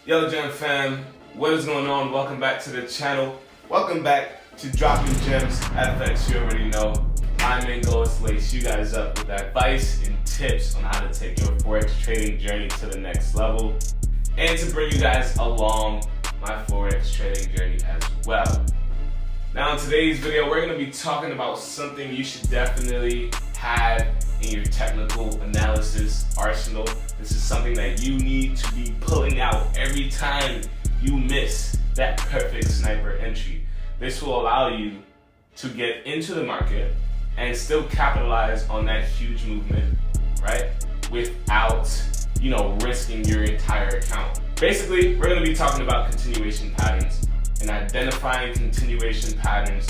Yo, Gem fam, what is going on? Welcome back to the channel. Welcome back to Dropping Gems FX. You already know my main goal is to lace you guys up with advice and tips on how to take your Forex trading journey to the next level and to bring you guys along my Forex trading journey as well. Now in today's video, we're going to be talking about something you should definitely have in your technical analysis arsenal. This is something that you need to be pulling out every time you miss that perfect sniper entry. This will allow you to get into the market and still capitalize on that huge movement, right? Without, risking your entire account. Basically, we're going to be talking about continuation patterns and identifying continuation patterns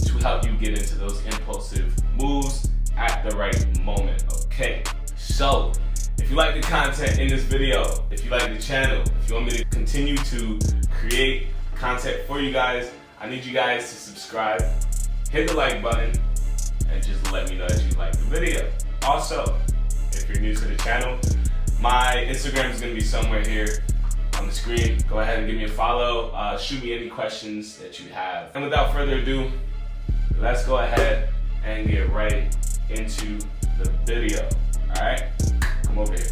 to help you get into those impulsive moves at the right moment, okay? So, if you like the content in this video, if you like the channel, if you want me to continue to create content for you guys, I need you guys to subscribe, hit the like button, and just let me know that you like the video. Also, if you're new to the channel, my Instagram is going to be somewhere here on the screen. Go ahead and give me a follow. Shoot me any questions that you have. And without further ado, let's go ahead and get right into the video. All right, come over here.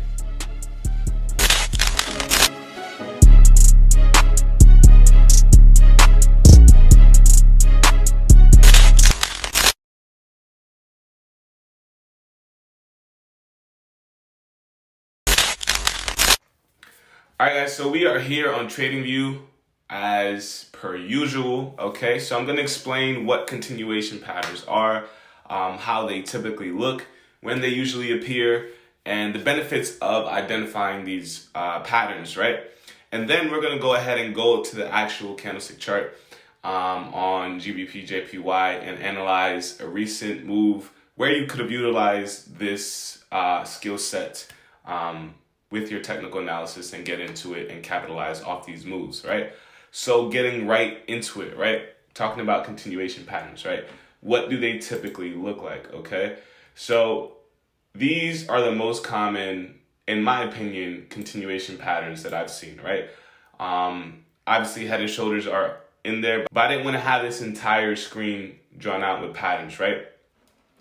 All right, guys, so we are here on TradingView as per usual, okay? So I'm gonna explain what continuation patterns are, how they typically look, when they usually appear, and the benefits of identifying these patterns, right? And then we're gonna go ahead and go to the actual candlestick chart on GBP JPY and analyze a recent move where you could have utilized this skill set with your technical analysis and get into it and capitalize off these moves, right? So getting right into it, right? Talking about continuation patterns, right? What do they typically look like, okay? So these are the most common, in my opinion, continuation patterns that I've seen, right? Obviously head and shoulders are in there, but I didn't want to have this entire screen drawn out with patterns, right?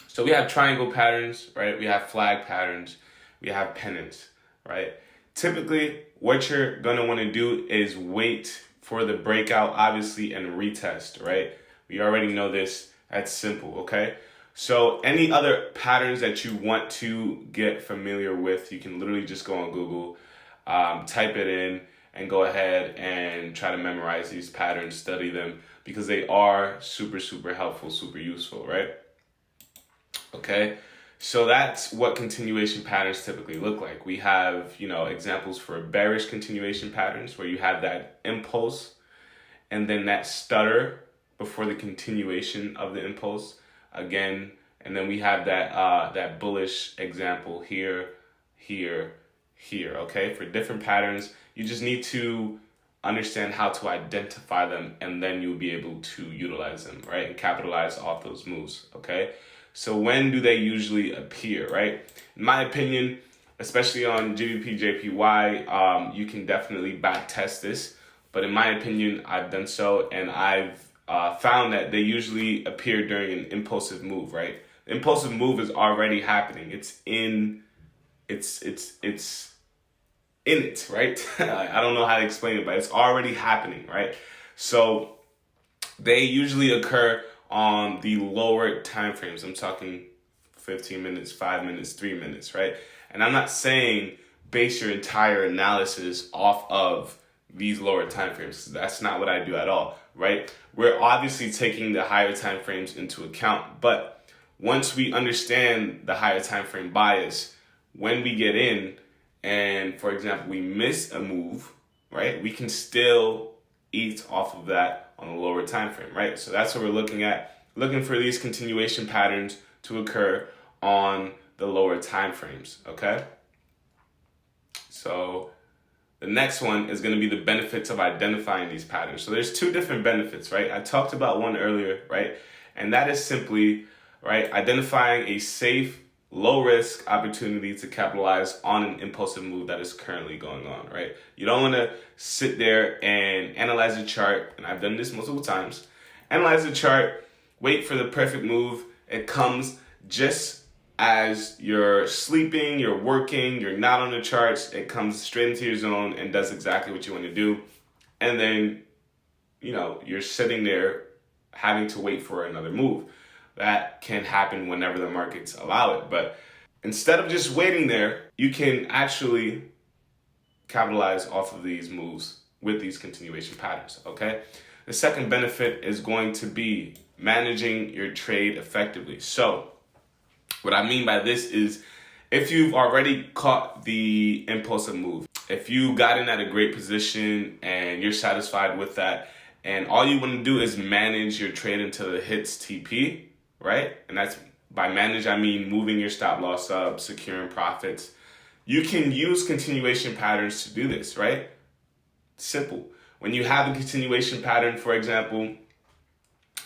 So we have triangle patterns, right? We have flag patterns, we have pennants, right? Typically, what you're gonna wanna do is wait for the breakout, obviously, and retest, right? We already know this, that's simple, okay? So any other patterns that you want to get familiar with, you can literally just go on Google, type it in, and go ahead and try to memorize these patterns, study them, because they are super, super helpful, super useful, right? Okay? So that's what continuation patterns typically look like. We have, examples for bearish continuation patterns where you have that impulse and then that stutter before the continuation of the impulse again. And then we have that bullish example here, okay? For different patterns, you just need to understand how to identify them and then you'll be able to utilize them, right? And capitalize off those moves, okay? So when do they usually appear, right? In my opinion, especially on GBP JPY, you can definitely back test this. But in my opinion, I've done so, and I've found that they usually appear during an impulsive move, right? The impulsive move is already happening. It's in it, right? I don't know how to explain it, but it's already happening, right? So they usually occur on the lower time frames. I'm talking 15 minutes, 5 minutes, 3 minutes, right? And I'm not saying base your entire analysis off of these lower time frames. That's not what I do at all, right? We're obviously taking the higher time frames into account, but once we understand the higher time frame bias, when we get in and, for example, we miss a move, right, we can still eat off of that on a lower time frame, right? So that's what we're looking at, looking for these continuation patterns to occur on the lower time frames, okay? So the next one is going to be the benefits of identifying these patterns. So there's two different benefits, right? I talked about one earlier, right? And that is simply, right, identifying a safe low risk opportunity to capitalize on an impulsive move that is currently going on, right? You don't want to sit there and analyze the chart, and I've done this multiple times. Analyze the chart, wait for the perfect move. It comes just as you're sleeping, you're working, you're not on the charts. It comes straight into your zone and does exactly what you want to do. And then, you're sitting there having to wait for another move. That can happen whenever the markets allow it. But instead of just waiting there, you can actually capitalize off of these moves with these continuation patterns, okay? The second benefit is going to be managing your trade effectively. So what I mean by this is if you've already caught the impulsive move, if you got in at a great position and you're satisfied with that, and all you want to do is manage your trade until it hits TP, right? And that's, by manage, I mean moving your stop loss up, securing profits. You can use continuation patterns to do this, right? Simple. When you have a continuation pattern, for example,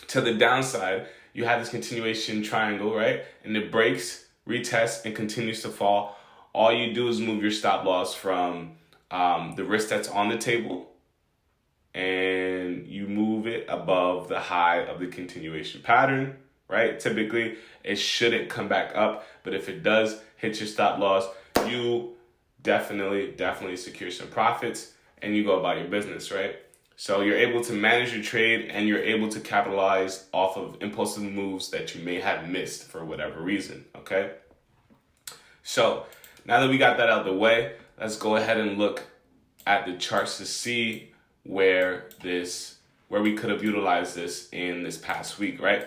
to the downside, you have this continuation triangle, right? And it breaks, retests, and continues to fall. All you do is move your stop loss from the risk that's on the table, and you move it above the high of the continuation pattern, right? Typically, it shouldn't come back up, but if it does hit your stop loss, you definitely secure some profits and you go about your business, right? So you're able to manage your trade and you're able to capitalize off of impulsive moves that you may have missed for whatever reason, okay? So now that we got that out of the way, let's go ahead and look at the charts to see where we could have utilized this in this past week, right?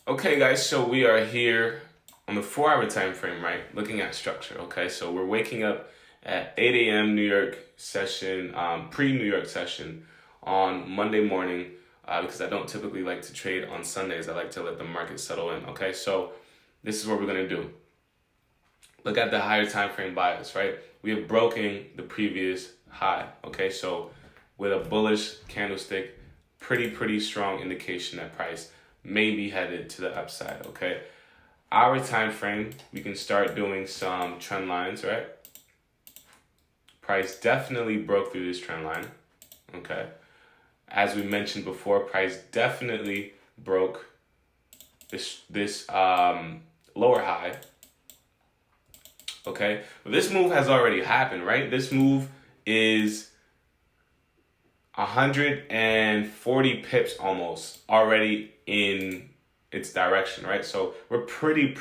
Okay, guys, so we are here on the 4-hour time frame, right? Looking at structure, okay? So we're waking up at 8 a.m. New York session, pre-New York session on Monday morning, because I don't typically like to trade on Sundays. I like to let the market settle in, okay? So this is what we're going to do. Look at the higher time frame bias, right? We have broken the previous high, okay? So with a bullish candlestick, pretty strong indication that price may be headed to the upside, okay? Our time frame, we can start doing some trend lines, right? Price definitely broke through this trend line, okay? As we mentioned before, price definitely broke this lower high, okay? But this move has already happened, right? This move is 140 pips almost already in its direction, right? So we're pretty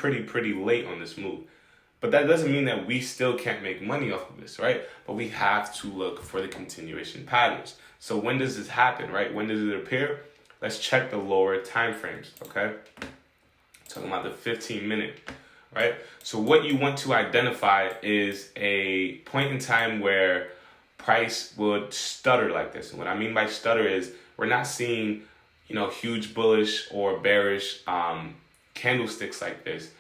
late on this move. But that doesn't mean that we still can't make money off of this, right? But we have to look for the continuation patterns. So when does this happen, right? When does it appear? Let's check the lower time frames, okay? Talking about the 15-minute, right? So what you want to identify is a point in time where price would stutter like this. And what I mean by stutter is we're not seeing, huge bullish or bearish candlesticks like this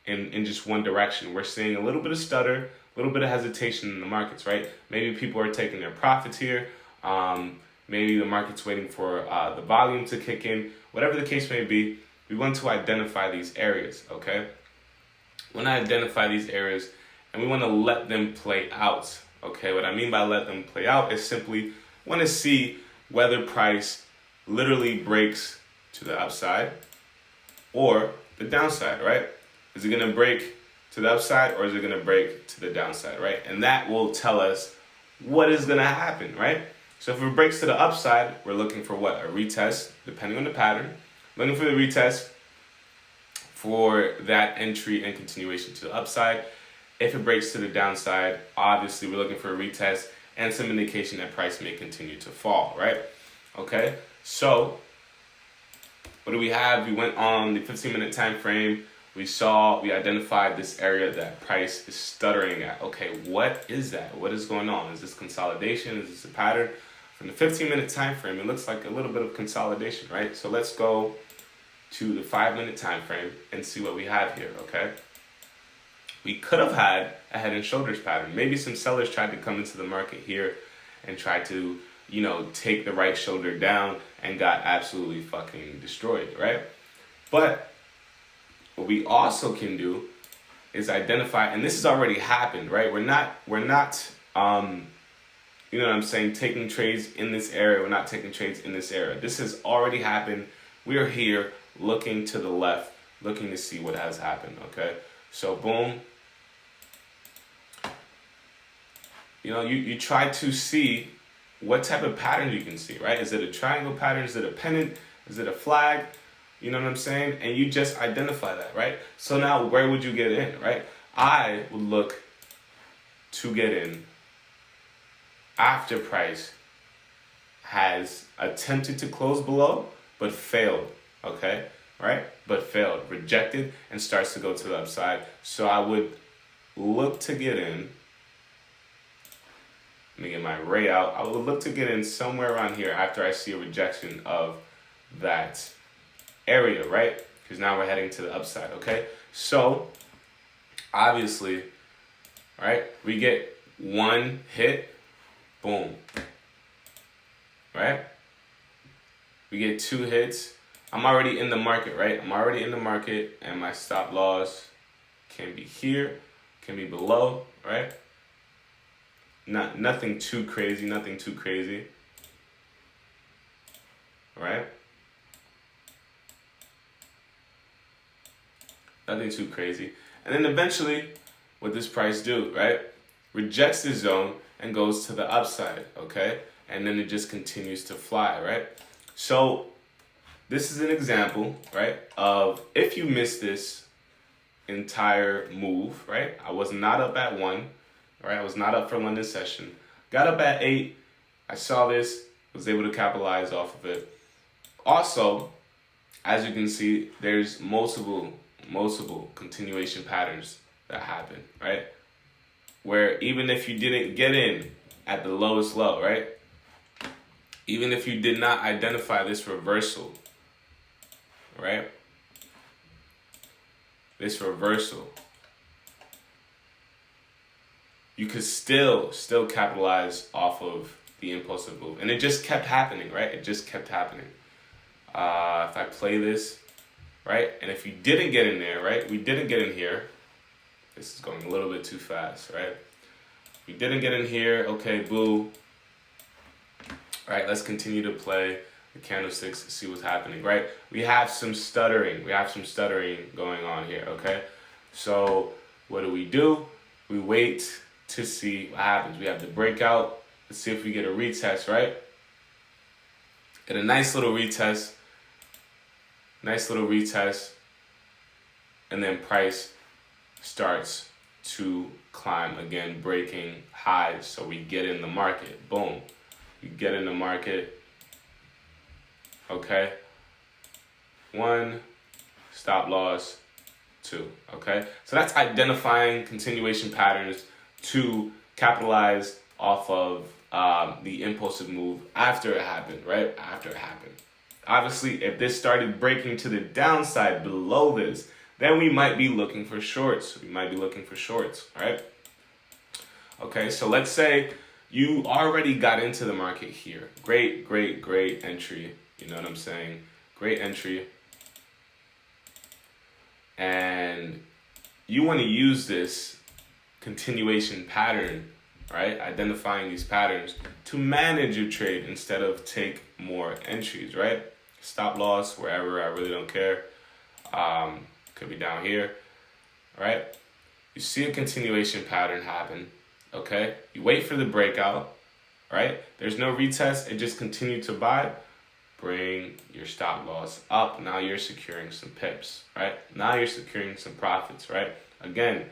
in just one direction. We're seeing a little bit of stutter, a little bit of hesitation in the markets, right? Maybe people are taking their profits here. Maybe the market's waiting for the volume to kick in. Whatever the case may be, we want to identify these areas, okay? We want to identify these areas and we want to let them play out, okay? What I mean by let them play out is simply want to see whether price literally breaks to the upside or the downside, right? Is it going to break to the upside or is it going to break to the downside, right? And that will tell us what is going to happen, right? So if it breaks to the upside, we're looking for what? A retest, depending on the pattern. Looking for the retest for that entry and continuation to the upside. If it breaks to the downside, obviously we're looking for a retest and some indication that price may continue to fall, right? Okay, so what do we have? We went on the 15-minute time frame. We identified this area that price is stuttering at. Okay, what is that? What is going on? Is this consolidation? Is this a pattern? From the 15-minute time frame, it looks like a little bit of consolidation, right? So let's go to the 5-minute time frame and see what we have here, okay? We could have had a head and shoulders pattern. Maybe some sellers tried to come into the market here and try to, take the right shoulder down and got absolutely fucking destroyed, right? But what we also can do is identify, and this has already happened, right? We're not you know what I'm saying, taking trades in this area. We're not taking trades in this area. This has already happened. We are here looking to the left, looking to see what has happened, okay? So boom. You know, you try to see what type of pattern you can see, right? Is it a triangle pattern? Is it a pennant? Is it a flag? You know what I'm saying? And you just identify that, right? So now where would you get in, right? I would look to get in after price has attempted to close below, but failed, okay? Right? But failed, rejected, and starts to go to the upside. So I would look to get in. Let me get my ray out. I would look to get in somewhere around here after I see a rejection of that area, right? Because now we're heading to the upside, okay? So, obviously, right, we get one hit, boom, right? We get two hits. I'm already in the market, right? I'm already in the market, and my stop loss can be here, can be below, right? Nothing too crazy, nothing too crazy, right? Nothing too crazy. And then eventually, what this price do, right? Rejects the zone and goes to the upside, okay? And then it just continues to fly, right? So this is an example, right, of if you miss this entire move, right? I was not up at 1, right? I was not up for London session. Got up at 8. I saw this, was able to capitalize off of it. Also, as you can see, there's multiple continuation patterns that happen, right? Where even if you didn't get in at the lowest low, right? Even if you did not identify this reversal, right? This reversal, you could still capitalize off of the impulsive move. And it just kept happening, right? It just kept happening. If I play this, right? And if you didn't get in there, right? We didn't get in here. This is going a little bit too fast, right? We didn't get in here. Okay, boo. All right, let's continue to play the candlesticks, see what's happening, right? We have some stuttering. We have some stuttering going on here, okay? So what do? We wait to see what happens. We have the breakout. Let's see if we get a retest, right? Get a nice little retest. Nice little retest. And then price starts to climb again, breaking highs. So we get in the market. Boom. We get in the market. Okay. 1, stop loss, 2. Okay. So that's identifying continuation patterns to capitalize off of the impulsive move after it happened, right? After it happened. Obviously, if this started breaking to the downside below this, then we might be looking for shorts. Right? Okay, so let's say you already got into the market here. Great entry. You know what I'm saying? Great entry. And you want to use this continuation pattern, right? Identifying these patterns to manage your trade instead of take more entries, right? Stop loss wherever, I really don't care. Could be down here, right? You see a continuation pattern happen, okay? You wait for the breakout, right? There's no retest, it just continued to buy. Bring your stop loss up. Now you're securing some pips, right? Now you're securing some profits, right? Again,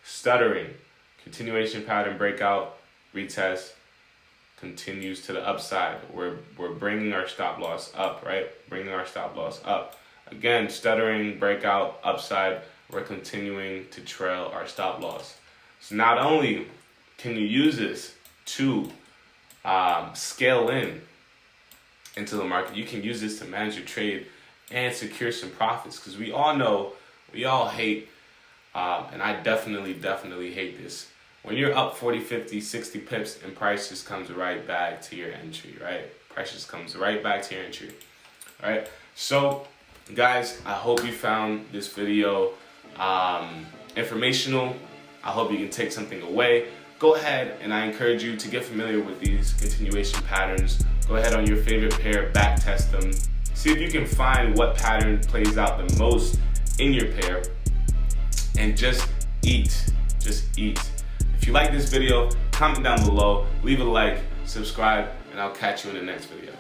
stuttering, continuation pattern breakout, retest, continues to the upside. We're bringing our stop loss up, right? Bringing our stop loss up. Again, stuttering, breakout, upside, we're continuing to trail our stop loss. So not only can you use this to scale into the market, you can use this to manage your trade and secure some profits. Because we all know, we all hate, and I definitely hate this. When you're up 40, 50, 60 pips and price just comes right back to your entry, right? Price just comes right back to your entry, all right? So, guys, I hope you found this video informational. I hope you can take something away. Go ahead, and I encourage you to get familiar with these continuation patterns. Go ahead on your favorite pair, back test them. See if you can find what pattern plays out the most in your pair, and just eat. If you like this video, comment down below, leave a like, subscribe, and I'll catch you in the next video.